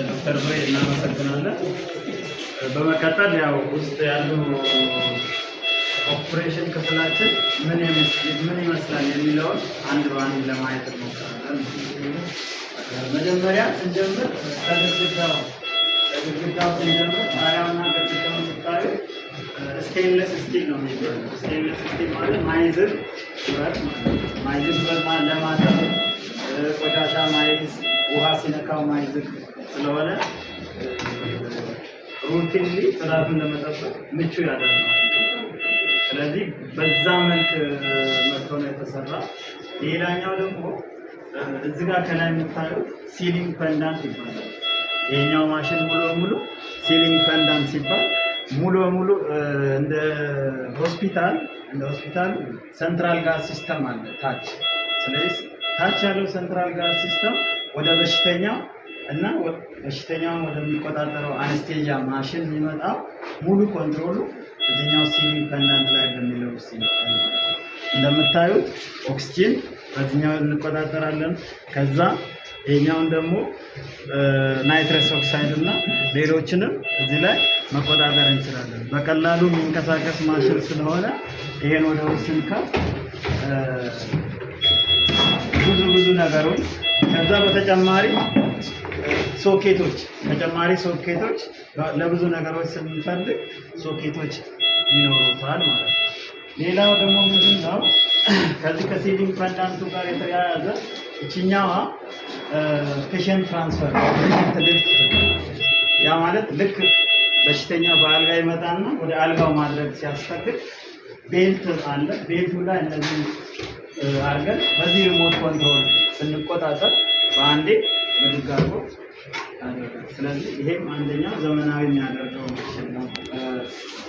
ዶክተር ብሬ እናመሰግናለን። በመቀጠል ያው ውስጥ ያሉ ኦፕሬሽን ክፍላችን ምን ይመስላል የሚለውን አንድ በአንድ ለማየት እንሞክራለን። መጀመሪያ ስንጀምር ከግድግዳው ስንጀምር ጣሪያውና ግድግዳውን ስታዩ ስቴንለስ ስቲል ነው የሚባለው። ስቴንለስ ስቲል ማለት ማይዝን ብረት ማለት ነው። ማይዝን ብረት ለማጠብ ቆሻሻ ማይዝ ውሃ ሲነካው ማይዝን ስለሆነ ሩቲንሊ ጽዳቱን ለመጠበቅ ምቹ ያደርገዋል። ስለዚህ በዛ መልክ መጥቶ ነው የተሰራ። ሌላኛው ደግሞ እዚህ ጋር ከላይ የምታዩት ሲሊንግ ፐንዳንት ይባላል። ይሄኛው ማሽን ሙሉ በሙሉ ሲሊንግ ፐንዳንት ሲባል ሙሉ በሙሉ እንደ ሆስፒታል ሴንትራል ጋዝ ሲስተም አለ ታች። ስለዚህ ታች ያለው ሴንትራል ጋዝ ሲስተም ወደ በሽተኛው እና በሽተኛውን ወደሚቆጣጠረው አነስቴዚያ ማሽን የሚመጣው ሙሉ ኮንትሮሉ እዚህኛው ሲሊንግ ፐንዳንት ላይ በሚለው ውስጥ ይመጣል። እንደምታዩት ኦክሲጅን በዚህኛው እንቆጣጠራለን። ከዛ ይሄኛውን ደግሞ ናይትረስ ኦክሳይድ እና ሌሎችንም እዚህ ላይ መቆጣጠር እንችላለን። በቀላሉ የሚንቀሳቀስ ማሽን ስለሆነ ይሄን ወደ ውስጥ ስንከፍት ብዙ ነገሮች ከዛ በተጨማሪ ተጨማሪ ሶኬቶች ለብዙ ነገሮች ስንፈልግ ሶኬቶች ይኖሩታል ማለት ነው። ሌላው ደግሞ ምንድነው ከዚህ ከሲሊንግ ፐንዳንቱ ጋር የተያያዘ እቺኛዋ ፔሸንት ትራንስፈር ሊፍት ያ ማለት ልክ በሽተኛ በአልጋ ይመጣና ወደ አልጋው ማድረግ ሲያስፈልግ ቤልት አለ። ቤልቱ ላይ እነዚህ አድርገን በዚህ ሪሞት ኮንትሮል ስንቆጣጠር በአንዴ በድጋሚ። ስለዚህ ይሄም አንደኛው ዘመናዊ የሚያደርገው